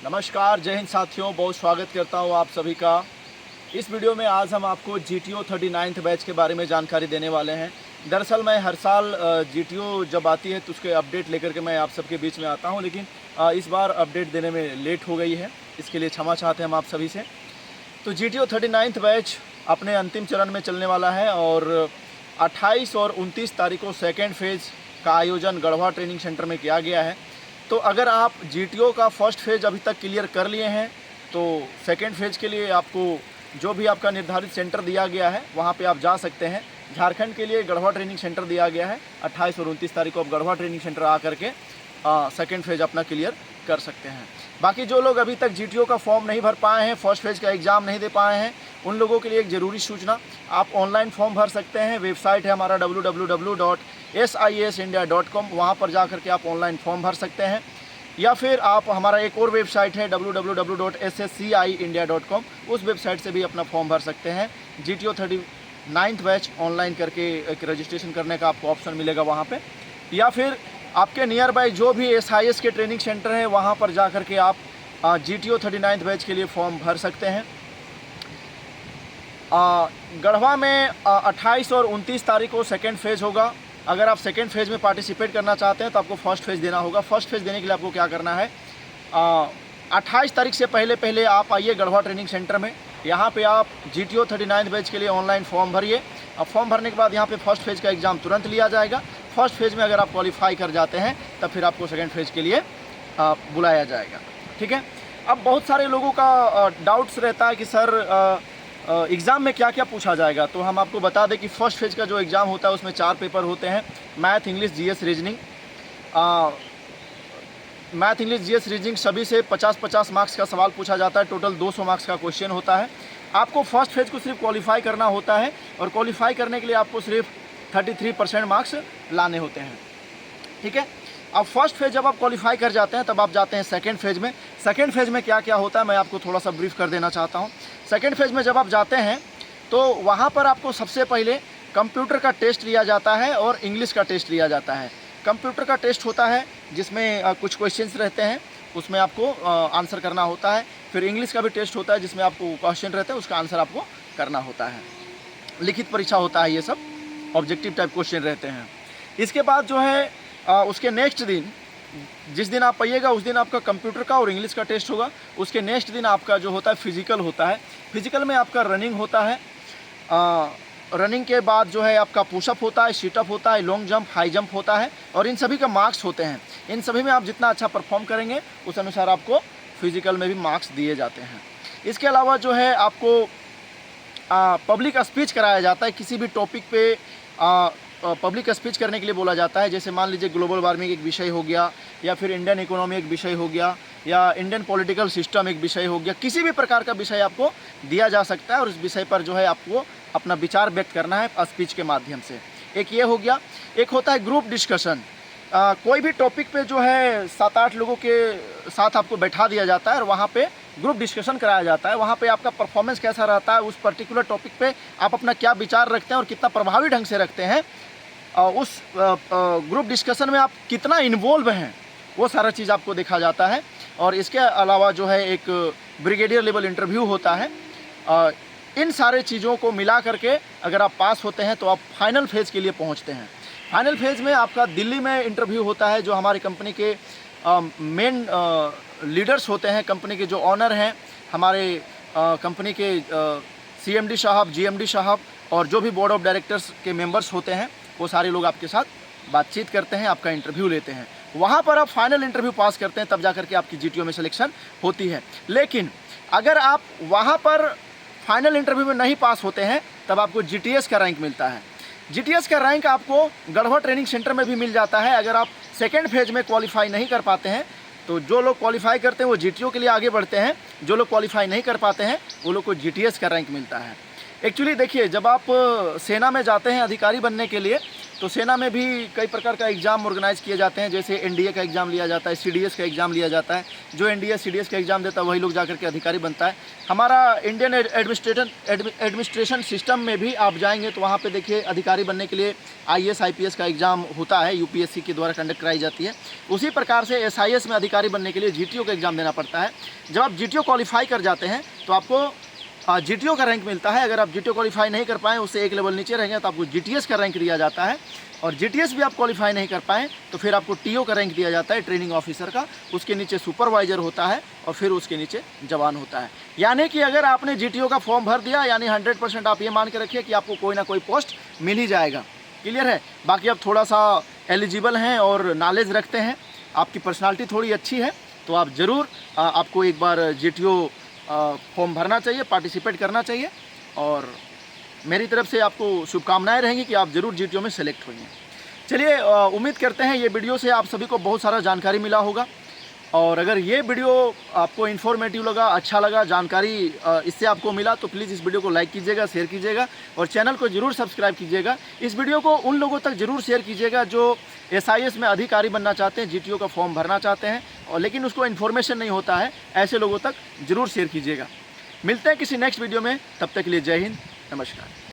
नमस्कार, जय हिंद साथियों, बहुत स्वागत करता हूं आप सभी का। इस वीडियो में आज हम आपको GTO 39th बैच के बारे में जानकारी देने वाले हैं। दरअसल मैं हर साल GTO जब आती है तो उसके अपडेट लेकर के मैं आप सबके बीच में आता हूं, लेकिन इस बार अपडेट देने में लेट हो गई है, इसके लिए क्षमा चाहते हैं हम आप सभी से। तो GTO 39th बैच अपने अंतिम चरण में चलने वाला है और 28 और 29 तारीख को सेकेंड फेज़ का आयोजन गढ़वा ट्रेनिंग सेंटर में किया गया है। तो अगर आप GTO का फर्स्ट फेज़ अभी तक क्लियर कर लिए हैं तो सेकेंड फेज़ के लिए आपको जो भी आपका निर्धारित सेंटर दिया गया है वहाँ पे आप जा सकते हैं। झारखंड के लिए गढ़वा ट्रेनिंग सेंटर दिया गया है, 28 और 29 तारीख को आप गढ़वा ट्रेनिंग सेंटर आ करके सेकेंड फेज़ अपना क्लियर कर सकते हैं। बाकी जो लोग अभी तक GTO का फॉर्म नहीं भर पाए हैं, फर्स्ट फेज़ का एग्ज़ाम नहीं दे पाए हैं, उन लोगों के लिए एक ज़रूरी सूचना, आप ऑनलाइन फॉर्म भर सकते हैं। वेबसाइट है हमारा www.sisindia.com, वहाँ पर जा करके आप ऑनलाइन फॉर्म भर सकते हैं। या फिर आप हमारा एक और वेबसाइट है www.ssciindia.com, उस वेबसाइट से भी अपना फॉर्म भर सकते हैं। GTO 39th बैच ऑनलाइन करके एक रजिस्ट्रेशन करने का आपको ऑप्शन मिलेगा वहाँ पे। या फिर आपके नियर बाय जो भी SIS के ट्रेनिंग सेंटर है वहाँ पर जा कर के आप GTO 39th बैच के लिए फॉर्म भर सकते हैं। गढ़वा में 28 और 29 तारीख को सेकेंड फेज़ होगा। अगर आप सेकेंड फेज़ में पार्टिसिपेट करना चाहते हैं तो आपको फर्स्ट फेज़ देना होगा। फर्स्ट फेज़ देने के लिए आपको क्या करना है, 28 तारीख से पहले आप आइए गढ़वा ट्रेनिंग सेंटर में। यहाँ पे आप GTO 39th बैच के लिए ऑनलाइन फॉर्म भरिए। अब फॉर्म भरने के बाद यहाँ पे फर्स्ट फेज़ का एग्ज़ाम तुरंत लिया जाएगा। फर्स्ट फेज़ में अगर आप क्वालिफाई कर जाते हैं तब फिर आपको सेकेंड फेज़ के लिए बुलाया जाएगा। ठीक है। अब बहुत सारे लोगों का डाउट्स रहता है कि सर एग्ज़ाम में क्या क्या पूछा जाएगा। तो हम आपको बता दें कि फ़र्स्ट फेज़ का जो एग्ज़ाम होता है उसमें 4 पेपर होते हैं, math, English, GS, reasoning. Math, English, GS, reasoning सभी से 50-50 मार्क्स का सवाल पूछा जाता है। टोटल 200 मार्क्स का क्वेश्चन होता है। आपको फर्स्ट फेज़ को सिर्फ क्वालिफाई करना होता है और क्वालिफाई करने के लिए आपको सिर्फ 33% मार्क्स लाने होते हैं। ठीक है। अब फर्स्ट फेज़ जब आप क्वालिफाई कर जाते हैं तब आप जाते हैं सेकेंड फेज़ में। सेकेंड फेज़ में क्या क्या होता है मैं आपको थोड़ा सा ब्रीफ कर देना चाहता हूँ। सेकेंड फेज़ में जब आप जाते हैं तो वहाँ पर आपको सबसे पहले कंप्यूटर का टेस्ट लिया जाता है और इंग्लिश का टेस्ट लिया जाता है। कंप्यूटर का टेस्ट होता है जिसमें कुछ क्वेश्चंस रहते हैं, उसमें आपको आंसर करना होता है। फिर इंग्लिश का भी टेस्ट होता है जिसमें आपको क्वेश्चन रहते हैं, उसका आंसर आपको करना होता है। लिखित परीक्षा होता है, ये सब ऑब्जेक्टिव टाइप क्वेश्चन रहते हैं। इसके बाद जो है उसके नेक्स्ट दिन, जिस दिन आप आइएगा उस दिन आपका कंप्यूटर का और इंग्लिश का टेस्ट होगा। उसके नेक्स्ट दिन आपका जो होता है फिजिकल होता है। फिजिकल में आपका रनिंग होता है। रनिंग के बाद जो है आपका पुशअप होता है, सीटअप होता है, लॉन्ग जंप, हाई जंप होता है और इन सभी का मार्क्स होते हैं। इन सभी में आप जितना अच्छा परफॉर्म करेंगे उस अनुसार आपको फिजिकल में भी मार्क्स दिए जाते हैं। इसके अलावा जो है आपको पब्लिक स्पीच कराया जाता है। किसी भी टॉपिक पे पब्लिक स्पीच करने के लिए बोला जाता है। जैसे मान लीजिए ग्लोबल वार्मिंग एक विषय हो गया, या फिर इंडियन इकोनॉमी एक विषय हो गया, या इंडियन पॉलिटिकल सिस्टम एक विषय हो गया। किसी भी प्रकार का विषय आपको दिया जा सकता है और उस विषय पर जो है आपको अपना विचार व्यक्त करना है स्पीच के माध्यम से। एक ये हो गया। एक होता है ग्रुप डिस्कशन। कोई भी टॉपिक पे जो है 7-8 लोगों के साथ आपको बैठा दिया जाता है और वहाँ पे ग्रुप डिस्कशन कराया जाता है। वहाँ पे आपका परफॉर्मेंस कैसा रहता है, उस पर्टिकुलर टॉपिक पे आप अपना क्या विचार रखते हैं और कितना प्रभावी ढंग से रखते हैं, उस ग्रुप डिस्कशन में आप कितना इन्वॉल्व हैं, वो सारा चीज़ आपको देखा जाता है। और इसके अलावा जो है एक ब्रिगेडियर लेवल इंटरव्यू होता है। इन सारे चीज़ों को मिला करके अगर आप पास होते हैं तो आप फाइनल फेज़ के लिए पहुंचते हैं। फाइनल फेज़ में आपका दिल्ली में इंटरव्यू होता है। जो हमारी कंपनी के मेन लीडर्स होते हैं, कंपनी के जो ऑनर हैं, हमारे कंपनी के CMD साहब, GMD साहब और जो भी बोर्ड ऑफ डायरेक्टर्स के मेंबर्स होते हैं, वो सारे लोग आपके साथ बातचीत करते हैं, आपका इंटरव्यू लेते हैं। वहाँ पर आप फाइनल इंटरव्यू पास करते हैं तब जा करके आपकी GTO में सिलेक्शन होती है। लेकिन अगर आप वहाँ पर फाइनल इंटरव्यू में नहीं पास होते हैं तब आपको GTS का रैंक मिलता है। GTS का रैंक आपको गढ़वा ट्रेनिंग सेंटर में भी मिल जाता है। अगर आप सेकेंड फेज़ में क्वालिफाई नहीं कर पाते हैं तो जो लोग क्वालिफाई करते हैं वो GTO के लिए आगे बढ़ते हैं, जो लोग क्वालिफाई नहीं कर पाते हैं वो लोग को GTS का रैंक मिलता है। एक्चुअली देखिए, जब आप सेना में जाते हैं अधिकारी बनने के लिए तो सेना में भी कई प्रकार का एग्ज़ाम ऑर्गेनाइज किए जाते हैं, जैसे एनडीए का एग्ज़ाम लिया जाता है, सीडीएस का एग्ज़ाम लिया जाता है। जो एनडीए सीडीएस का एग्ज़ाम देता है वही लोग जाकर के अधिकारी बनता है। हमारा इंडियन एडमिनिस्ट्रेशन सिस्टम में भी आप जाएंगे तो वहाँ पे देखिए अधिकारी बनने के लिए आईएएस आईपीएस का एग्ज़ाम होता है, यूपीएससी के द्वारा कंडक्ट कराई जाती है। उसी प्रकार से एसआईएस में अधिकारी बनने के लिए जीटीओ का एग्ज़ाम देना पड़ता है। जब आप जीटीओ क्वालिफाई कर जाते हैं तो आपको जीटीओ का रैंक मिलता है। अगर आप जीटीओ क्वालिफाई नहीं कर पाएँ, उससे एक लेवल नीचे रहेंगे तो आपको जीटीएस का रैंक दिया जाता है। और जीटीएस भी आप क्वालिफाई नहीं कर पाएँ तो फिर आपको टीओ का रैंक दिया जाता है, ट्रेनिंग ऑफिसर का। उसके नीचे सुपरवाइज़र होता है और फिर उसके नीचे जवान होता है। यानी कि अगर आपने जीटीओ का फॉर्म भर दिया, यानी 100% आप ये मान के रखिए कि आपको कोई ना कोई पोस्ट मिल ही जाएगा। क्लियर है? बाकी आप थोड़ा सा एलिजिबल हैं और नॉलेज रखते हैं, आपकी पर्सनालिटी थोड़ी अच्छी है, तो आप ज़रूर आपको एक बार जीटीओ फॉर्म भरना चाहिए, पार्टिसिपेट करना चाहिए। और मेरी तरफ से आपको शुभकामनाएं रहेंगी कि आप ज़रूर जीटीओ में सेलेक्ट होंगे। चलिए, उम्मीद करते हैं ये वीडियो से आप सभी को बहुत सारा जानकारी मिला होगा। और अगर ये वीडियो आपको इन्फॉर्मेटिव लगा, अच्छा लगा, जानकारी इससे आपको मिला, तो प्लीज़ इस वीडियो को लाइक कीजिएगा, शेयर कीजिएगा और चैनल को ज़रूर सब्सक्राइब कीजिएगा। इस वीडियो को उन लोगों तक ज़रूर शेयर कीजिएगा जो एसआईएस में अधिकारी बनना चाहते हैं, जीटीओ का फॉर्म भरना चाहते हैं और लेकिन उसको इन्फॉर्मेशन नहीं होता है। ऐसे लोगों तक ज़रूर शेयर कीजिएगा। मिलते हैं किसी नेक्स्ट वीडियो में, तब तक के लिए जय हिंद, नमस्कार।